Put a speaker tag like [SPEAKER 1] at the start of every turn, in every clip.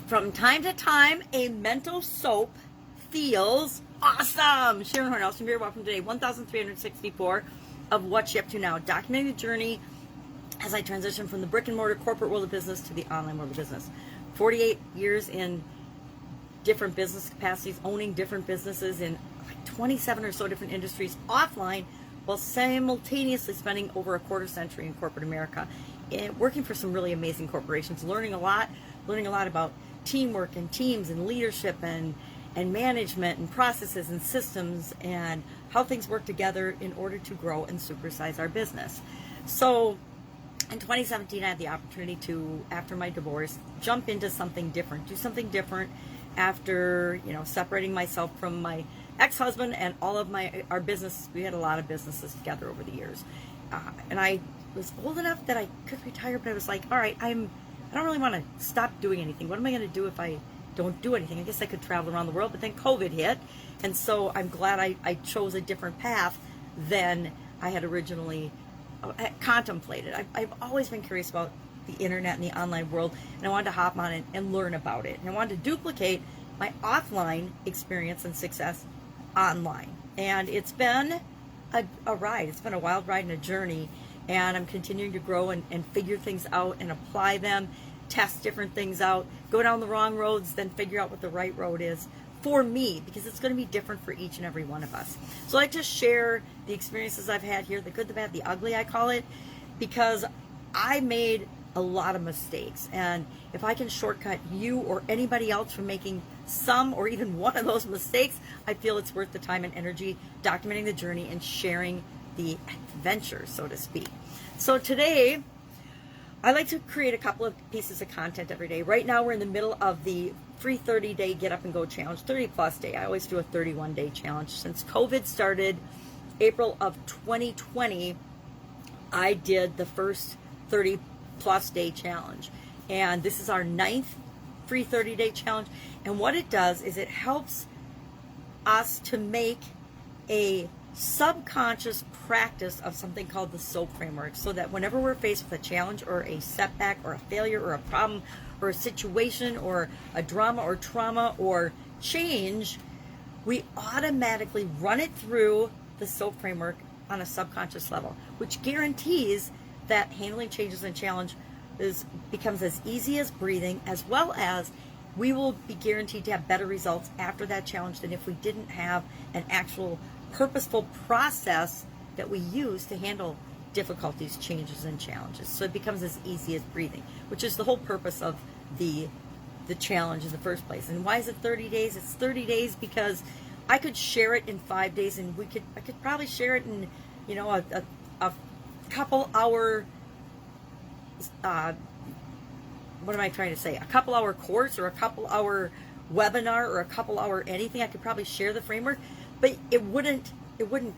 [SPEAKER 1] From time to time, a mental soap feels awesome. Sharon Horne-Ellstrom here. Welcome to day 1364 of What's She Up To Now, documenting the journey as I transition from the brick and mortar corporate world of business to the online world of business. 48 years in different business capacities, owning different businesses in like 27 or so different industries offline, while simultaneously spending over a quarter century in corporate America, working for some really amazing corporations, learning a lot about teamwork and teams and leadership and management and processes and systems and how things work together in order to grow and supersize our business. So in 2017, I had the opportunity to, after my divorce, jump into something different, do something different after, separating myself from my ex-husband and all of our business. We had a lot of businesses together over the years. And I was old enough that I could retire, but I was like, all right, I don't really want to stop doing anything. What am I going to do if I don't do anything? I guess I could travel around the world, but then COVID hit. And so I'm glad I chose a different path than I had originally contemplated. I've always been curious about the internet and the online world, and I wanted to hop on it and learn about it. And I wanted to duplicate my offline experience and success online. And it's been a ride. It's been a wild ride and a journey. And I'm continuing to grow and figure things out and apply them, test different things out, go down the wrong roads, then figure out what the right road is for me, because it's going to be different for each and every one of us. So I like to share the experiences I've had here, the good, the bad, the ugly, I call it, because I made a lot of mistakes. And if I can shortcut you or anybody else from making some or even one of those mistakes, I feel it's worth the time and energy documenting the journey and sharing the adventure, so to speak. So today, I like to create a couple of pieces of content every day. Right now, we're in the middle of the free 30-day Get Up and Go challenge, 30-plus day. I always do a 31-day challenge. Since COVID started, April of 2020, I did the first 30-plus day challenge. And this is our 9th free 30-day challenge. And what it does is it helps us to make a subconscious practice of something called the SOAP framework, so that whenever we're faced with a challenge or a setback or a failure or a problem or a situation or a drama or trauma or change, we automatically run it through the SOAP framework on a subconscious level, which guarantees that handling changes and challenge becomes as easy as breathing, as well as we will be guaranteed to have better results after that challenge than if we didn't have an actual purposeful process that we use to handle difficulties, changes, and challenges. So it becomes as easy as breathing, which is the whole purpose of the challenge in the first place. And why is it 30 days? It's 30 days because I could share it in 5 days, and I could probably share it in a couple hour what am I trying to say? A couple hour course or a couple hour webinar or a couple hour anything. I could probably share the framework, but it wouldn't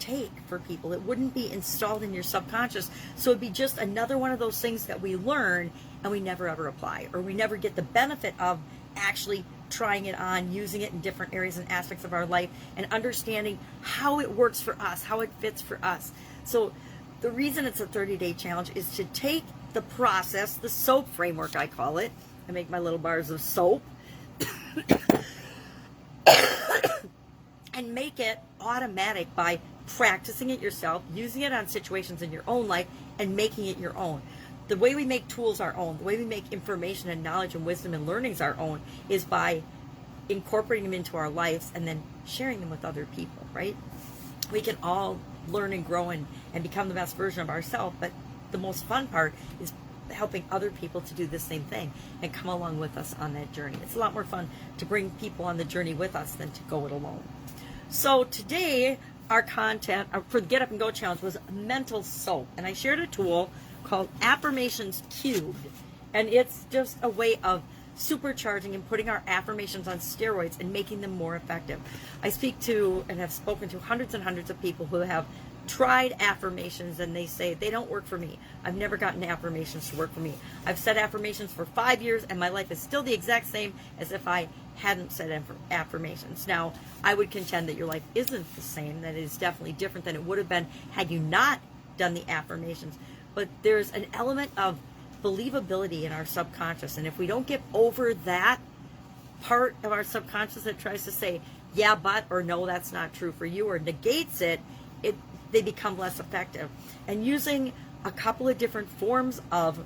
[SPEAKER 1] take for people. It wouldn't be installed in your subconscious. So it'd be just another one of those things that we learn and we never ever apply, or we never get the benefit of actually trying it on, using it in different areas and aspects of our life, and understanding how it works for us, how it fits for us. So the reason it's a 30-day challenge is to take the process, the SOAP framework, I call it. I make my little bars of soap. And make it automatic by practicing it yourself, using it on situations in your own life, and making it your own. The way we make tools our own, the way we make information and knowledge and wisdom and learnings our own, is by incorporating them into our lives and then sharing them with other people, right? We can all learn and grow and become the best version of ourselves, but the most fun part is helping other people to do the same thing and come along with us on that journey. It's a lot more fun to bring people on the journey with us than to go it alone. So today, our content for the Get Up and Go challenge was mental soap, and I shared a tool called Affirmations Cubed, and it's just a way of supercharging and putting our affirmations on steroids and making them more effective. I speak to and have spoken to hundreds and hundreds of people who have tried affirmations and they say they don't work for me. I've never gotten affirmations to work for me. I've said affirmations for 5 years and my life is still the exact same as if I hadn't said affirmations. Now, I would contend that your life isn't the same, that it is definitely different than it would have been had you not done the affirmations. But there's an element of believability in our subconscious, and if we don't get over that part of our subconscious that tries to say, yeah, but, or no, that's not true for you, or negates it, they become less effective. And using a couple of different forms of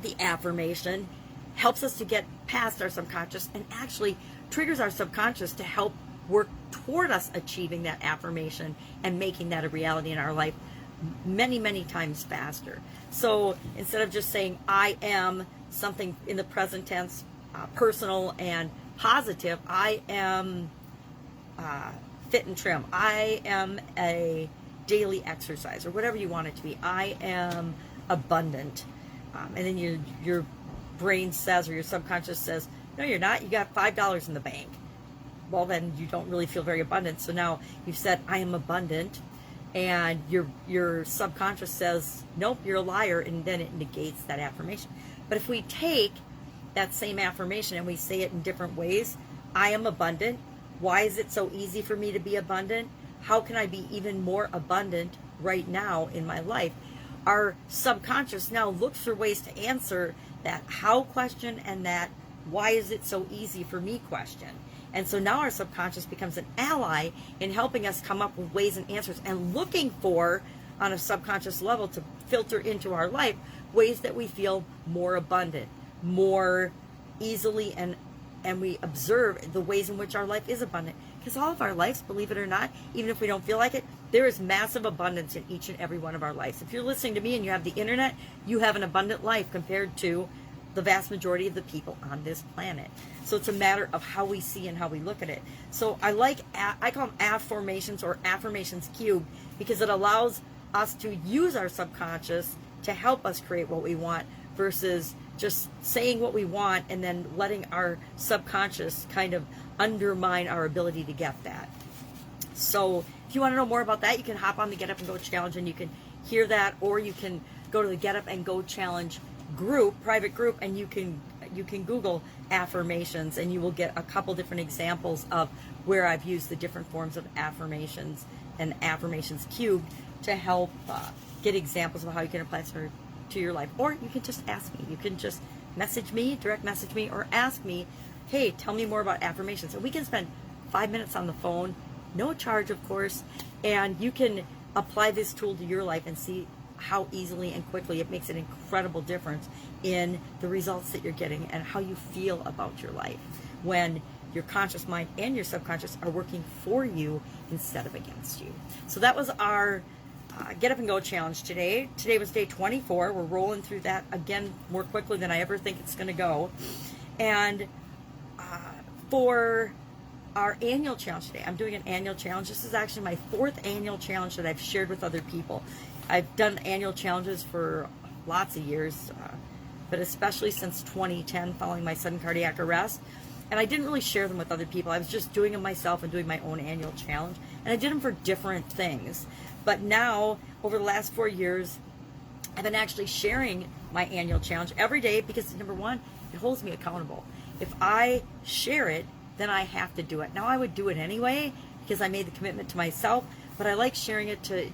[SPEAKER 1] the affirmation helps us to get past our subconscious and actually triggers our subconscious to help work toward us achieving that affirmation and making that a reality in our life many, many times faster. So instead of just saying, I am something in the present tense, personal and positive, I am fit and trim, I am a daily exercise, or whatever you want it to be, I am abundant. And then your brain says, or your subconscious says, no, you're not, you got $5 in the bank. Well, then you don't really feel very abundant. So now you've said, I am abundant, and your subconscious says, nope, you're a liar, and then it negates that affirmation. But if we take that same affirmation and we say it in different ways, I am abundant. Why is it so easy for me to be abundant? How can I be even more abundant right now in my life? Our subconscious now looks for ways to answer that how question and that why is it so easy for me question. And so now our subconscious becomes an ally in helping us come up with ways and answers and looking for, on a subconscious level, to filter into our life ways that we feel more abundant, more easily, and we observe the ways in which our life is abundant. Because all of our lives, believe it or not, even if we don't feel like it, there is massive abundance in each and every one of our lives. If you're listening to me and you have the internet, you have an abundant life compared to the vast majority of the people on this planet. So it's a matter of how we see and how we look at it. So I call them affirmations, or affirmations cubed, because it allows us to use our subconscious to help us create what we want, versus just saying what we want and then letting our subconscious kind of undermine our ability to get that. So if you want to know more about that, you can hop on the Get Up and Go Challenge and you can hear that, or you can go to the Get Up and Go Challenge group, private group, and you can Google affirmations and you will get a couple different examples of where I've used the different forms of affirmations and affirmations cubed to help get examples of how you can apply it to your life. Or you can just ask me. You can just message me, direct message me, or ask me, hey, tell me more about affirmations. And we can spend 5 minutes on the phone, no charge, of course, and you can apply this tool to your life and see how easily and quickly it makes an incredible difference in the results that you're getting and how you feel about your life when your conscious mind and your subconscious are working for you instead of against you. So that was our Get Up and Go Challenge today. Today was day 24. We're rolling through that again more quickly than I ever think it's going to go. And for our annual challenge today, I'm doing an annual challenge. This is actually my 4th annual challenge that I've shared with other people. I've done annual challenges for lots of years, but especially since 2010 following my sudden cardiac arrest. And I didn't really share them with other people. I was just doing them myself and doing my own annual challenge. And I did them for different things. But now, over the last 4 years, I've been actually sharing my annual challenge every day because, number one, it holds me accountable. If I share it, then I have to do it. Now, I would do it anyway because I made the commitment to myself, but I like sharing it to,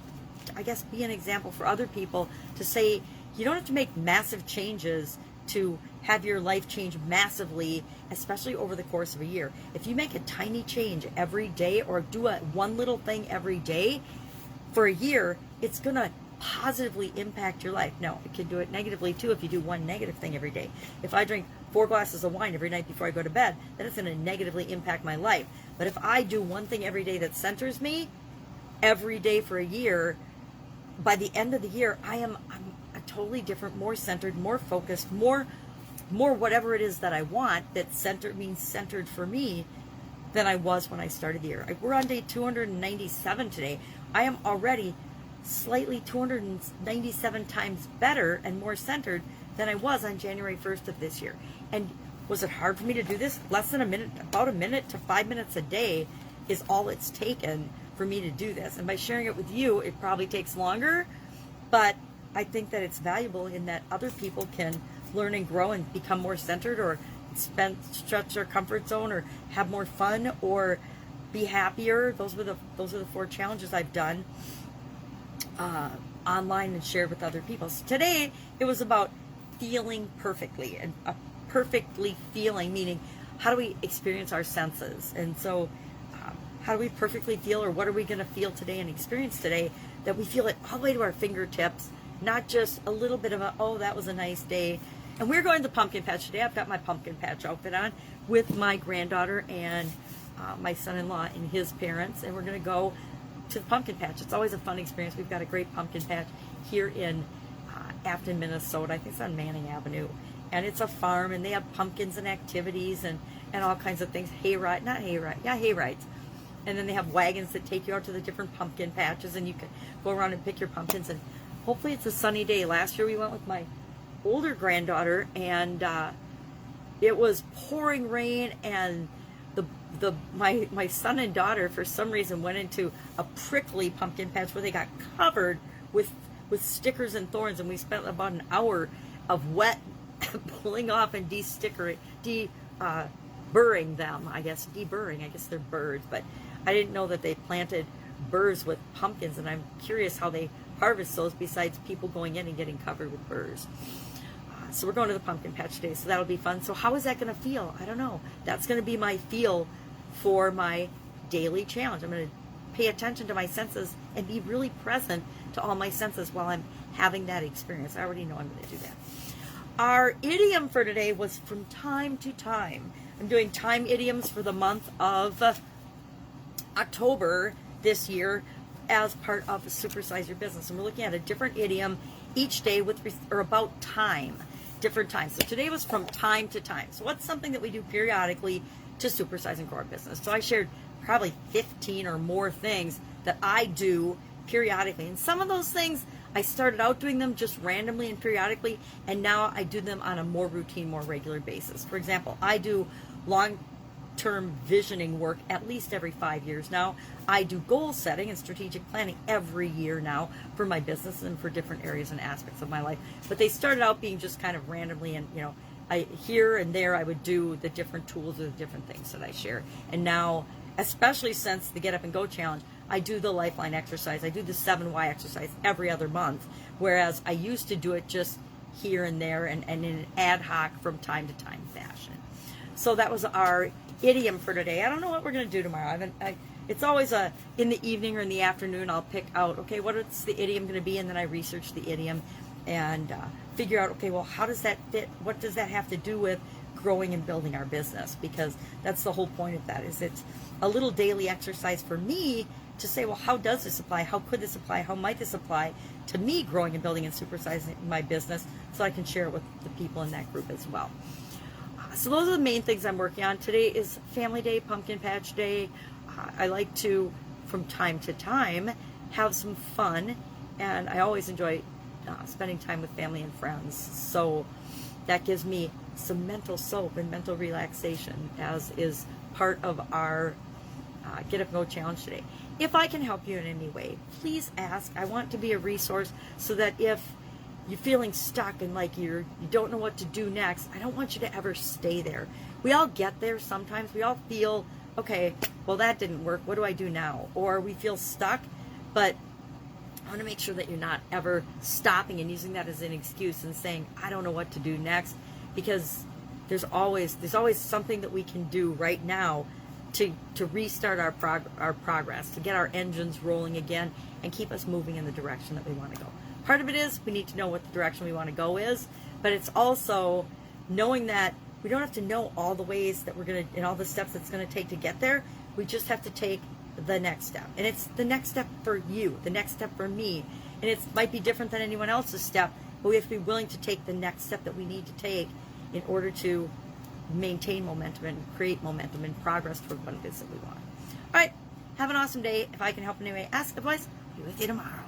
[SPEAKER 1] I guess, be an example for other people to say, you don't have to make massive changes to have your life change massively, especially over the course of a year. If you make a tiny change every day or do one little thing every day for a year, it's going to positively impact your life. Now, it can do it negatively too if you do one negative thing every day. If I drink 4 glasses of wine every night before I go to bed, then it's going to negatively impact my life. But if I do one thing every day that centers me, every day for a year, by the end of the year, I'm a totally different, more centered, more focused, more whatever it is that I want, that centered means centered for me, than I was when I started the year. We're on day 297 today. I am already slightly 297 times better and more centered than I was on January 1st of this year. And was it hard for me to do this? Less than a minute, about a minute to 5 minutes a day is all it's taken for me to do this. And by sharing it with you, it probably takes longer, but I think that it's valuable in that other people can learn and grow and become more centered, or stretch their comfort zone, or have more fun, or be happier. Those are the 4 challenges I've done online and shared with other people. So today it was about feeling perfectly, and perfectly feeling, meaning how do we experience our senses? And so how do we perfectly feel, or what are we going to feel today and experience today that we feel it all the way to our fingertips, not just a little bit of a, oh, that was a nice day. And we're going to the pumpkin patch today. I've got my pumpkin patch outfit on with my granddaughter and my son-in-law and his parents, and we're going to go to the pumpkin patch. It's always a fun experience. We've got a great pumpkin patch here in Afton, Minnesota. I think it's on Manning Avenue, and it's a farm, and they have pumpkins and activities and all kinds of things. Hayrides, and then they have wagons that take you out to the different pumpkin patches, and you can go around and pick your pumpkins. And hopefully it's a sunny day. Last year we went with my older granddaughter, and it was pouring rain, and my son and daughter for some reason went into a prickly pumpkin patch where they got covered with stickers and thorns, and we spent about an hour of wet pulling off and deburring them. I guess they're birds, but I didn't know that they planted burrs with pumpkins, and I'm curious how they harvest those besides people going in and getting covered with burrs. So we're going to the pumpkin patch today, so that'll be fun. So how is that going to feel? I don't know. That's going to be my feel for my daily challenge. I'm going to pay attention to my senses and be really present to all my senses while I'm having that experience. I already know I'm going to do that. Our idiom for today was from time to time. I'm doing time idioms for the month of October this year as part of Supersize Your Business. And we're looking at a different idiom each day or about time, different times. So today was from time to time. So what's something that we do periodically to supersize and grow our business? So I shared probably 15 or more things that I do periodically. And some of those things, I started out doing them just randomly and periodically, and now I do them on a more routine, more regular basis. For example, I do long-term visioning work at least every 5 years now. I do goal setting and strategic planning every year now for my business and for different areas and aspects of my life. But they started out being just kind of randomly, and here and there I would do the different tools or the different things that I share. And now, especially since the Get Up and Go Challenge, I do the Lifeline exercise. I do the 7Y exercise every other month, whereas I used to do it just here and there and in an ad hoc from time to time fashion. So that was our idiom for today. I don't know what we're going to do tomorrow. It's always in the evening or in the afternoon I'll pick out, okay, what's the idiom going to be, and then I research the idiom and figure out, okay, well, how does that fit? What does that have to do with growing and building our business? Because that's the whole point of that, is it's a little daily exercise for me to say, well, how does this apply? How could this apply? How might this apply to me growing and building and supersizing my business, so I can share it with the people in that group as well. So those are the main things I'm working on. Today is Family Day, Pumpkin Patch Day. I like to, from time to time, have some fun, and I always enjoy spending time with family and friends. So that gives me some mental soap and mental relaxation, as is part of our Get Up and Go Challenge today. If I can help you in any way, please ask. I want to be a resource so that if you're feeling stuck and like you don't know what to do next, I don't want you to ever stay there. We all get there sometimes. We all feel, okay, well, that didn't work. What do I do now? Or we feel stuck, but I want to make sure that you're not ever stopping and using that as an excuse and saying, I don't know what to do next, because there's always something that we can do right now to restart our progress, to get our engines rolling again and keep us moving in the direction that we want to go. Part of it is we need to know what the direction we want to go is, but it's also knowing that we don't have to know all the ways that we're going to, and all the steps it's going to take to get there. We just have to take the next step. And it's the next step for you, the next step for me. And it might be different than anyone else's step, but we have to be willing to take the next step that we need to take in order to maintain momentum and create momentum and progress toward what it is that we want. All right, have an awesome day. If I can help in any way, ask advice. I'll be with you tomorrow.